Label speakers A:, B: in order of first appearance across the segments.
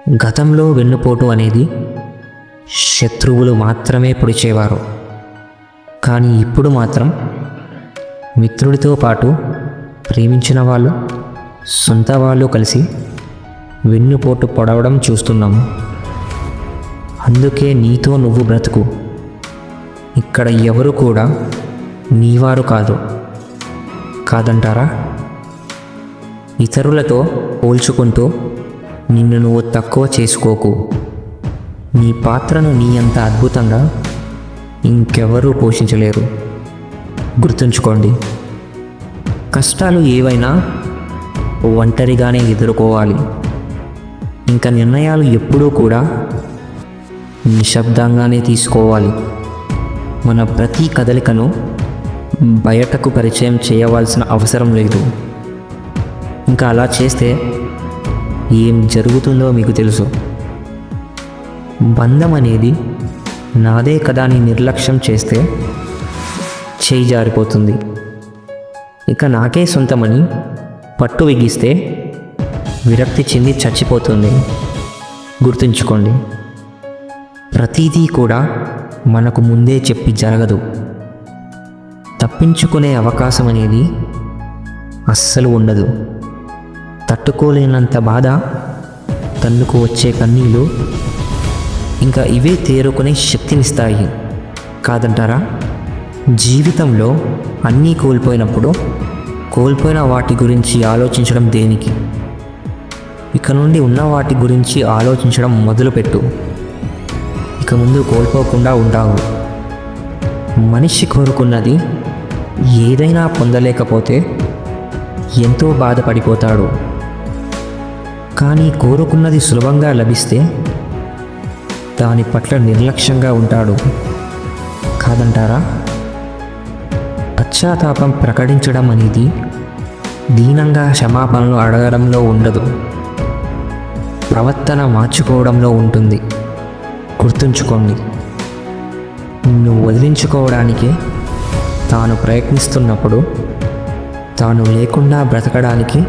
A: గతంలో వెన్నుపోటు అనేది శత్రువులు మాత్రమే పొడిచేవారు. కానీ ఇప్పుడు మాత్రం మిత్రుడితో పాటు ప్రేమించిన వాళ్ళు, సొంత వాళ్ళు కలిసి వెన్నుపోటు పొడవడం చూస్తున్నాము. అందుకే నీతో నువ్వు బ్రతుకు. ఇక్కడ ఎవరు కూడా నీవారు కాదంటారా? ఇతరులతో పోల్చుకుంటూ నిన్ను నువ్వు తక్కువ చేసుకోకు. నీ పాత్రను నీ అంత అద్భుతంగా ఇంకెవరూ పోషించలేరు. గుర్తుంచుకోండి, కష్టాలు ఏవైనా ఒంటరిగానే ఎదుర్కోవాలి. ఇంకా నిర్ణయాలు ఎప్పుడూ కూడా నిశ్శబ్దంగానే తీసుకోవాలి. మన ప్రతి కదలికను బయటకు పరిచయం చేయవలసిన అవసరం లేదు. ఇంకా అలా చేస్తే ఏం జరుగుతుందో మీకు తెలుసు. బంధం అనేది నాదే కదా అని నిర్లక్ష్యం చేస్తే చేయి జారిపోతుంది. ఇక నాకే సొంతమని పట్టు బిగిస్తే విరక్తి చెంది చచ్చిపోతుంది. గుర్తుంచుకోండి, ప్రతిదీ కూడా మనకు ముందే చెప్పి జరగదు. తప్పించుకునే అవకాశం అనేది అస్సలు ఉండదు. తట్టుకోలేనంత బాధ, తన్నుకు వచ్చే కన్నీళ్ళు, ఇంకా ఇవే తేరుకునే శక్తినిస్తాయి కాదంటారా? జీవితంలో అన్నీ కోల్పోయినప్పుడు కోల్పోయిన వాటి గురించి ఆలోచించడం దేనికి? ఇక నుండి ఉన్న వాటి గురించి ఆలోచించడం మొదలుపెట్టు. ఇక ముందు కోల్పోకుండా ఉంటావు. మనిషి కోరుకున్నది ఏదైనా పొందలేకపోతే ఎంతో బాధపడిపోతాడు. కానీ కోరుకున్నది సులభంగా లభిస్తే దాని పట్ల నిర్లక్ష్యంగా ఉంటాడు కాదంటారా? పశ్చాత్తాపం ప్రకటించడం అనేది దీనంగా క్షమాపణలు అడగడంలో ఉండదు, ప్రవర్తన మార్చుకోవడంలో ఉంటుంది. గుర్తుంచుకోండి, నిన్ను వదిలించుకోవడానికి తాను ప్రయత్నిస్తున్నప్పుడు తాను లేకుండా బ్రతకడానికి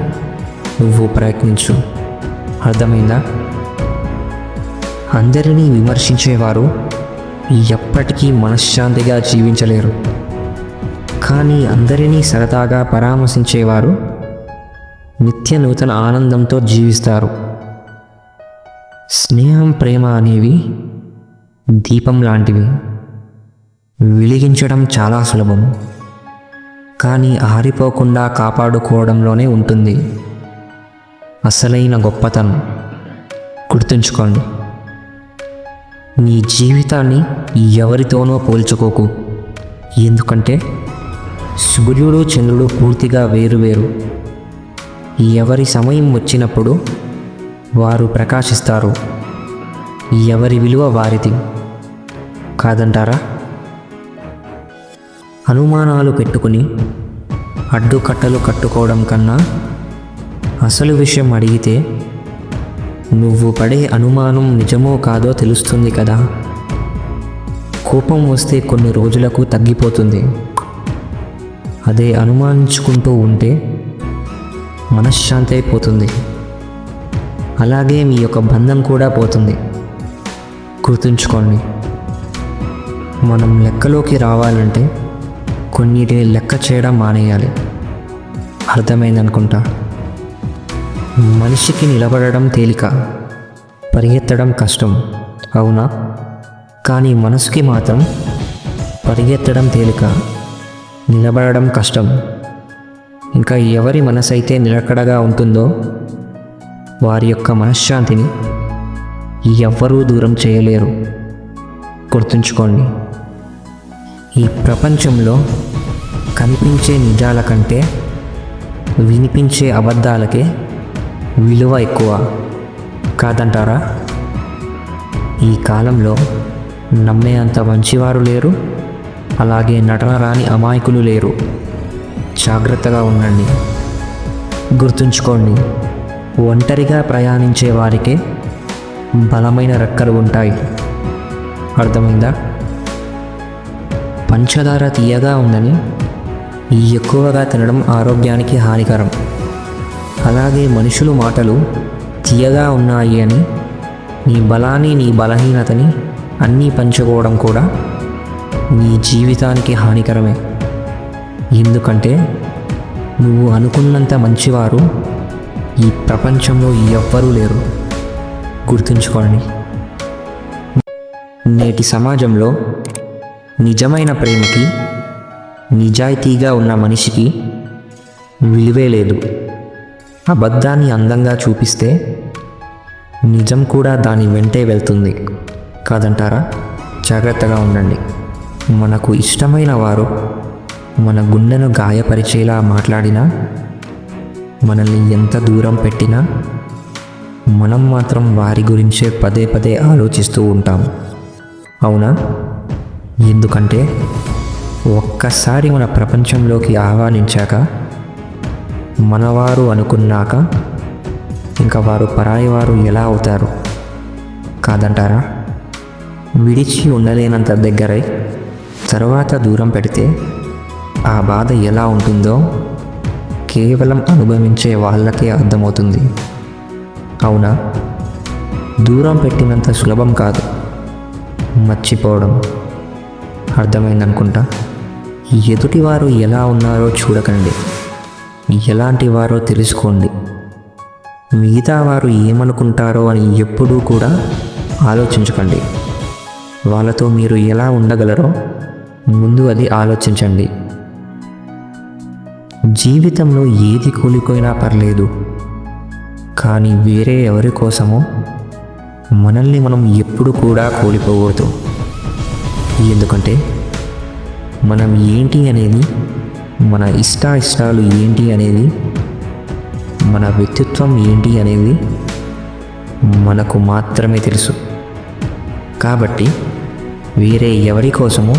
A: నువ్వు ప్రయత్నించు. అర్థమైందా? అందరినీ విమర్శించేవారు ఎప్పటికీ మనశ్శాంతిగా జీవించలేరు. కానీ అందరినీ సరదాగా పరామర్శించేవారు నిత్య నూతన ఆనందంతో జీవిస్తారు. స్నేహం, ప్రేమ అనేవి దీపం లాంటివి. వెలిగించడం చాలా సులభం, కానీ ఆరిపోకుండా కాపాడుకోవడంలోనే ఉంటుంది అసలైన గొప్పతనం. గుర్తుంచుకోండి, నీ జీవితాన్ని ఎవరితోనో పోల్చుకోకు. ఎందుకంటే సూర్యుడు, చంద్రుడు పూర్తిగా వేరువేరు. ఎవరి సమయం వచ్చినప్పుడు వారు ప్రకాశిస్తారు. ఎవరి విలువ వారిది కాదంటారా? అనుమానాలు పెట్టుకుని అడ్డుకట్టలు కట్టుకోవడం కన్నా అసలు విషయం అడిగితే నువ్వు పడే అనుమానం నిజమో కాదో తెలుస్తుంది కదా. కోపం వస్తే కొన్ని రోజులకు తగ్గిపోతుంది. అదే అనుమానించుకుంటూ ఉంటే మనశ్శాంతి అయిపోతుంది. అలాగే మీ యొక్క బంధం కూడా పోతుంది. గుర్తుంచుకోండి, మనం లెక్కలోకి రావాలంటే కొన్నిటిని లెక్క చేయడం మానేయాలి. అర్థమైందనుకుంటా. మనిషికి నిలబడడం తేలిక, పరిగెత్తడం కష్టం, అవునా? కానీ మనసుకి మాత్రం పరిగెత్తడం తేలిక, నిలబడడం కష్టం. ఇంకా ఎవరి మనసైతే నిలకడగా ఉంటుందో వారి యొక్క మనశ్శాంతిని ఎవ్వరూ దూరం చేయలేరు. గుర్తుంచుకోండి, ఈ ప్రపంచంలో కనిపించే నిజాల కంటే వినిపించే అబద్ధాలకే విలువ ఎక్కువ కాదంటారా? ఈ కాలంలో నమ్మే అంత మంచివారు లేరు, అలాగే నటన రాని అమాయకులు లేరు. జాగ్రత్తగా ఉండండి. గుర్తుంచుకోండి, ఒంటరిగా ప్రయాణించే వారికే బలమైన రెక్కలు ఉంటాయి. అర్థమైందా? పంచదార తీయగా ఉందని ఎక్కువగా తినడం ఆరోగ్యానికి హానికరం. అలాగే మనుషులు మాటలు తీయగా ఉన్నాయి అని నీ బలాన్ని, నీ బలహీనతని అన్నీ పంచుకోవడం కూడా నీ జీవితానికి హానికరమే. ఎందుకంటే నువ్వు అనుకున్నంత మంచివారు ఈ ప్రపంచంలో ఎవ్వరూ లేరు. గుర్తుంచుకోండి. నేటి సమాజంలో నిజమైన ప్రేమకి, నిజాయితీగా ఉన్న మనిషికి విలువే లేదు. అబద్ధాన్ని అందంగా చూపిస్తే నిజం కూడా దాని వెంటే వెళ్తుంది కాదంటారా? జాగ్రత్తగా ఉండండి. మనకు ఇష్టమైన వారు మన గుండెను గాయపరిచేలా మాట్లాడినా, మనల్ని ఎంత దూరం పెట్టినా మనం మాత్రం వారి గురించే పదే పదే ఆలోచిస్తూ ఉంటాం. అవునా? ఎందుకంటే ఒక్కసారి మన ప్రపంచంలోకి ఆహ్వానించాక, మనవారు అనుకున్నాక ఇంకా వారు పరాయి వారు ఎలా అవుతారు కాదంటారా? విడిచి ఉండలేనంత దగ్గరై తర్వాత దూరం పెడితే ఆ బాధ ఎలా ఉంటుందో కేవలం అనుభవించే వాళ్ళకే అర్థమవుతుంది. అవునా? దూరం పెట్టినంత సులభం కాదు మర్చిపోవడం. అర్థమైందనుకుంటా. ఎదుటివారు ఎలా ఉన్నారో చూడకండి, ఎలాంటి వారో తెలుసుకోండి. మిగతా వారు ఏమనుకుంటారో అని ఎప్పుడూ కూడా ఆలోచించకండి. వాళ్ళతో మీరు ఎలా ఉండగలరో ముందు అది ఆలోచించండి. జీవితంలో ఏది కూలిపోయినా పర్లేదు, కానీ వేరే ఎవరి కోసమో మనల్ని మనం ఎప్పుడు కూడా కూలిపోకూడదు. ఎందుకంటే మనం ఏంటి అనేది, మన ఇష్టాలు ఏంటి అనేది, మన వ్యక్తిత్వం ఏంటి అనేది మనకు మాత్రమే తెలుసు. కాబట్టి వేరే ఎవరి కోసమో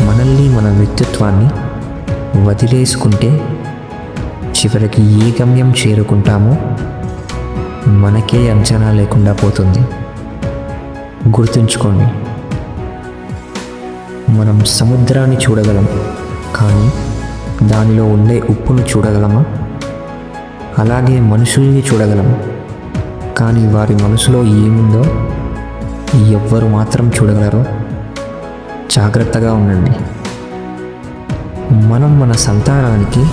A: మనల్ని, మన వ్యక్తిత్వాన్ని వదిలేసుకుంటే చివరికి ఏ గమ్యం చేరుకుంటామో మనకే అంచనా లేకుండా పోతుంది. గుర్తుంచుకోండి, మనం సముద్రాన్ని చూడగలం, కానీ దానిలో ఉండే ఉప్పును చూడగలమా? అలాగే మనుషుల్ని చూడగలం, కానీ వారి మనసులో ఏముందో ఎవ్వరు మాత్రం చూడగలరో? జాగ్రత్తగా ఉండండి. మనం మన సంతానానికి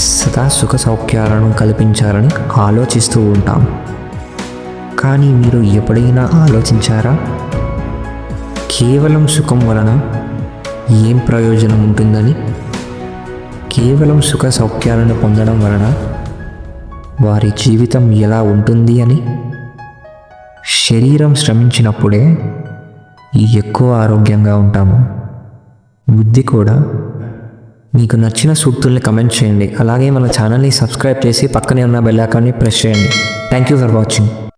A: సదా సుఖ సౌఖ్యాలను కల్పించాలని ఆలోచిస్తూ ఉంటాం. కానీ మీరు ఎప్పుడైనా ఆలోచించారా? కేవలం సుఖం వలన ఏం ప్రయోజనం ఉంటుందని? కేవలం సుఖ సౌఖ్యాలను పొందడం వలన వారి జీవితం ఎలా ఉంటుంది అని? శరీరం శ్రమించినప్పుడే ఎక్కువ ఆరోగ్యంగా ఉంటాము. బుద్ధి కూడా. మీకు నచ్చిన సూక్తుల్ని కమెంట్ చేయండి. అలాగే మన ఛానల్ని సబ్స్క్రైబ్ చేసి పక్కనే ఉన్న బెల్ ఐకాన్ని ప్రెస్ చేయండి. Thank you for watching.